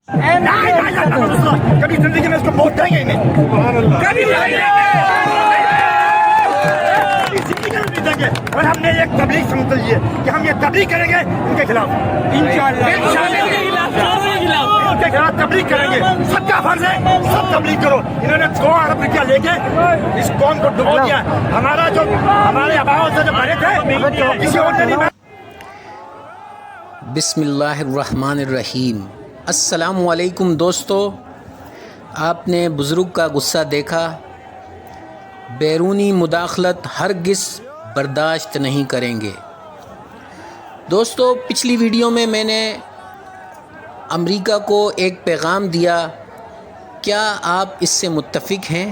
کبھی زندگی میں اس کو ووٹ دیں گے ہی نہیں، کبھی نہیں دیں گے۔ اور ہم نے ایک تبلیغ سمجھ لی ہے کہ ہم یہ تبلیغ کریں گے ان کے خلاف، انشاءاللہ ان کے خلاف تبلیغ کریں گے۔ سب کا فرض ہے، سب تبلیغ کرو۔ انہوں نے 2 ارب روپیہ لے کے اس قوم کو ڈبو دیا۔ ہمارے آباؤں سے جو بھرے تھے کسی اور نے نہیں۔ بسم اللہ الرحمن الرحیم۔ السلام علیکم دوستو، آپ نے بزرگ کا غصہ دیکھا۔ بیرونی مداخلت ہرگز برداشت نہیں کریں گے۔ دوستو، پچھلی ویڈیو میں نے امریکہ کو ایک پیغام دیا، کیا آپ اس سے متفق ہیں؟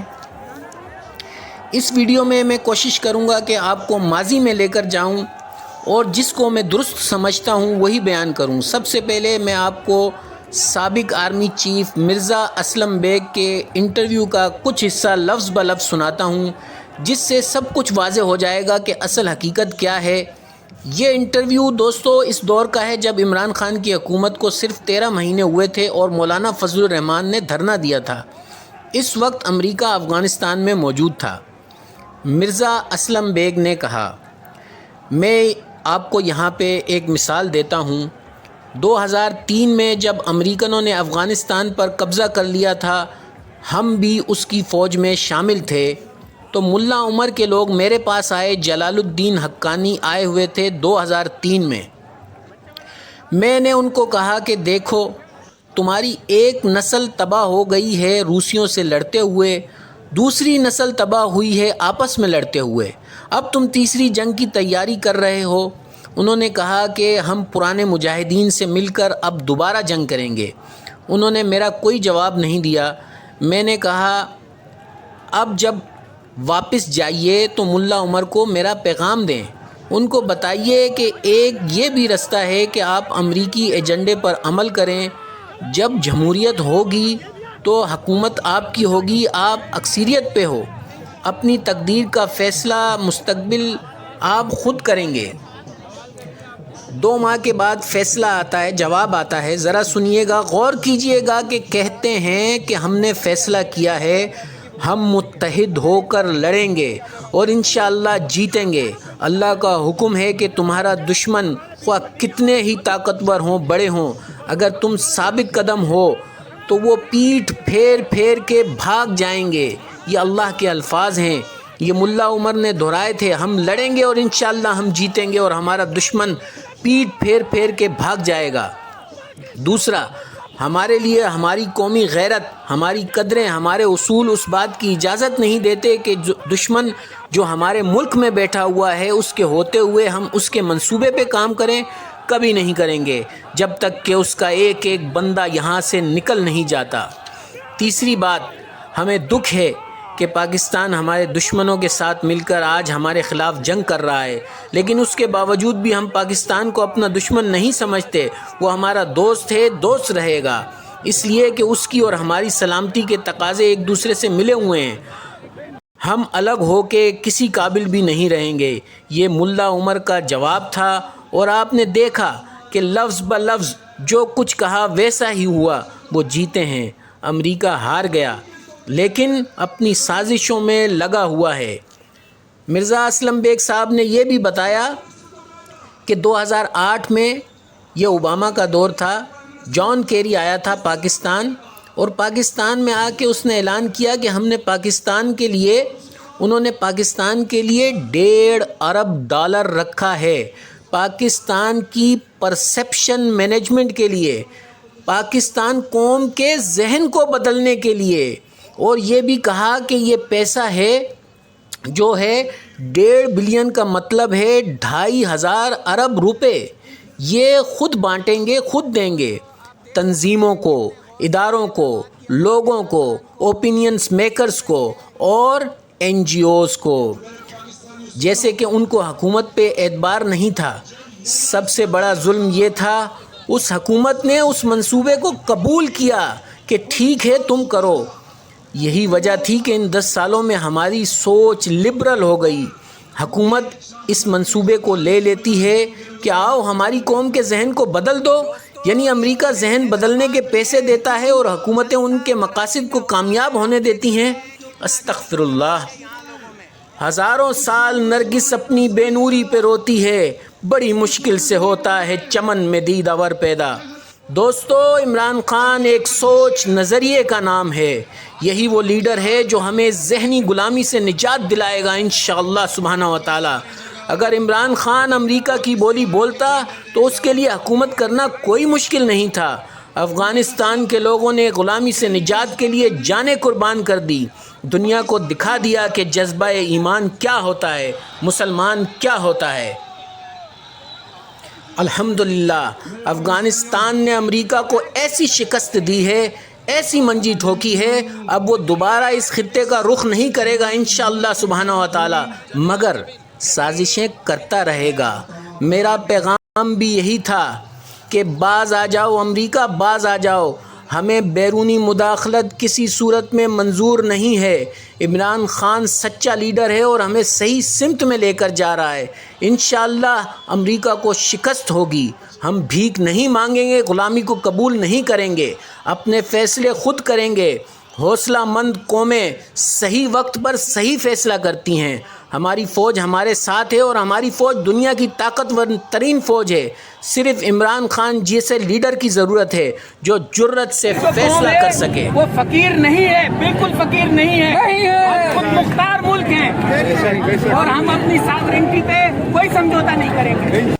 اس ویڈیو میں کوشش کروں گا کہ آپ کو ماضی میں لے کر جاؤں اور جس کو میں درست سمجھتا ہوں وہی بیان کروں۔ سب سے پہلے میں آپ کو سابق آرمی چیف مرزا اسلم بیگ کے انٹرویو کا کچھ حصہ لفظ بلفظ سناتا ہوں، جس سے سب کچھ واضح ہو جائے گا کہ اصل حقیقت کیا ہے۔ یہ انٹرویو دوستو اس دور کا ہے جب عمران خان کی حکومت کو صرف 13 مہینے ہوئے تھے اور مولانا فضل الرحمان نے دھرنا دیا تھا۔ اس وقت امریکہ افغانستان میں موجود تھا۔ مرزا اسلم بیگ نے کہا، میں آپ کو یہاں پہ ایک مثال دیتا ہوں۔ 2003 میں جب امریکنوں نے افغانستان پر قبضہ کر لیا تھا، ہم بھی اس کی فوج میں شامل تھے، تو ملا عمر کے لوگ میرے پاس آئے۔ جلال الدین حقانی آئے ہوئے تھے 2003 میں۔ میں نے ان کو کہا کہ دیکھو، تمہاری ایک نسل تباہ ہو گئی ہے روسیوں سے لڑتے ہوئے، دوسری نسل تباہ ہوئی ہے آپس میں لڑتے ہوئے، اب تم تیسری جنگ کی تیاری کر رہے ہو۔ انہوں نے کہا کہ ہم پرانے مجاہدین سے مل کر اب دوبارہ جنگ کریں گے۔ انہوں نے میرا کوئی جواب نہیں دیا۔ میں نے کہا، اب جب واپس جائیے تو ملا عمر کو میرا پیغام دیں، ان کو بتائیے کہ ایک یہ بھی رستہ ہے کہ آپ امریکی ایجنڈے پر عمل کریں۔ جب جمہوریت ہوگی تو حکومت آپ کی ہوگی، آپ اکثریت پہ ہو، اپنی تقدیر کا فیصلہ مستقبل آپ خود کریں گے۔ 2 ماہ کے بعد فیصلہ آتا ہے، جواب آتا ہے، ذرا سنیے گا، غور کیجئے گا کہ کہتے ہیں کہ ہم نے فیصلہ کیا ہے، ہم متحد ہو کر لڑیں گے اور انشاءاللہ جیتیں گے۔ اللہ کا حکم ہے کہ تمہارا دشمن خواہ کتنے ہی طاقتور ہوں، بڑے ہوں، اگر تم ثابت قدم ہو تو وہ پیٹھ پھیر پھیر کے بھاگ جائیں گے۔ یہ اللہ کے الفاظ ہیں، یہ ملا عمر نے دہرائے تھے۔ ہم لڑیں گے اور انشاءاللہ ہم جیتیں گے اور ہمارا دشمن پیٹھ پھیر پھیر کے بھاگ جائے گا۔ دوسرا، ہمارے لیے ہماری قومی غیرت، ہماری قدریں، ہمارے اصول اس بات کی اجازت نہیں دیتے کہ دشمن جو ہمارے ملک میں بیٹھا ہوا ہے اس کے ہوتے ہوئے ہم اس کے منصوبے پہ کام کریں، کبھی نہیں کریں گے جب تک کہ اس کا ایک ایک بندہ یہاں سے نکل نہیں جاتا۔ تیسری بات، ہمیں دکھ ہے کہ پاکستان ہمارے دشمنوں کے ساتھ مل کر آج ہمارے خلاف جنگ کر رہا ہے، لیکن اس کے باوجود بھی ہم پاکستان کو اپنا دشمن نہیں سمجھتے۔ وہ ہمارا دوست ہے، دوست رہے گا، اس لیے کہ اس کی اور ہماری سلامتی کے تقاضے ایک دوسرے سے ملے ہوئے ہیں۔ ہم الگ ہو کے کسی قابل بھی نہیں رہیں گے۔ یہ ملا عمر کا جواب تھا اور آپ نے دیکھا کہ لفظ بلفظ جو کچھ کہا ویسا ہی ہوا۔ وہ جیتے ہیں، امریکہ ہار گیا، لیکن اپنی سازشوں میں لگا ہوا ہے۔ مرزا اسلم بیگ صاحب نے یہ بھی بتایا کہ 2008 میں یہ اوباما کا دور تھا، جان کیری آیا تھا پاکستان، اور پاکستان میں آ کے اس نے اعلان کیا کہ ہم نے پاکستان کے لیے $1.5 ارب رکھا ہے، پاکستان کی پرسیپشن مینجمنٹ کے لیے، پاکستان قوم کے ذہن کو بدلنے کے لیے، اور یہ بھی کہا کہ یہ پیسہ ہے جو ہے 1.5 بلین کا مطلب ہے 2,500 ارب روپے، یہ خود بانٹیں گے، خود دیں گے تنظیموں کو، اداروں کو، لوگوں کو، اوپینینس میکرز کو اور NGOs کو۔ جیسے کہ ان کو حکومت پہ اعتبار نہیں تھا۔ سب سے بڑا ظلم یہ تھا، اس حکومت نے اس منصوبے کو قبول کیا کہ ٹھیک ہے تم کرو۔ یہی وجہ تھی کہ ان 10 سالوں میں ہماری سوچ لبرل ہو گئی۔ حکومت اس منصوبے کو لے لیتی ہے کہ آؤ ہماری قوم کے ذہن کو بدل دو، یعنی امریکہ ذہن بدلنے کے پیسے دیتا ہے اور حکومتیں ان کے مقاصد کو کامیاب ہونے دیتی ہیں. استغفر اللہ. ہزاروں سال نرگس اپنی بے نوری پہ روتی ہے، بڑی مشکل سے ہوتا ہے چمن میں دیدہ ور پیدا. دوستو، عمران خان ایک سوچ نظریے کا نام ہے. یہی وہ لیڈر ہے جو ہمیں ذہنی غلامی سے نجات دلائے گا انشاءاللہ سبحانہ و تعالی. اگر عمران خان امریکہ کی بولی بولتا تو اس کے لیے حکومت کرنا کوئی مشکل نہیں تھا. افغانستان کے لوگوں نے غلامی سے نجات کے لیے جانیں قربان کر دی. دنیا کو دکھا دیا کہ جذبہ ایمان کیا ہوتا ہے، مسلمان کیا ہوتا ہے. الحمدللہ افغانستان نے امریکہ کو ایسی شکست دی ہے، ایسی منجی ٹھوکی ہے، اب وہ دوبارہ اس خطے کا رخ نہیں کرے گا انشاءاللہ سبحانہ و تعالی، مگر سازشیں کرتا رہے گا. میرا پیغام بھی یہی تھا کہ باز آ جاؤ امریکہ، باز آ جاؤ. ہمیں بیرونی مداخلت کسی صورت میں منظور نہیں ہے. عمران خان سچا لیڈر ہے اور ہمیں صحیح سمت میں لے کر جا رہا ہے. انشاءاللہ امریکہ کو شکست ہوگی. ہم بھیک نہیں مانگیں گے، غلامی کو قبول نہیں کریں گے، اپنے فیصلے خود کریں گے. حوصلہ مند قومیں صحیح وقت پر صحیح فیصلہ کرتی ہیں. ہماری فوج ہمارے ساتھ ہے اور ہماری فوج دنیا کی طاقتور ترین فوج ہے. صرف عمران خان جیسے لیڈر کی ضرورت ہے جو جرت سے فیصلہ کر سکے. وہ فقیر نہیں ہے، بالکل فقیر نہیں ہے، اور خود مختار ملک ہیں، اور ہم اپنی ساورنٹی پہ کوئی سمجھوتا نہیں کریں گے.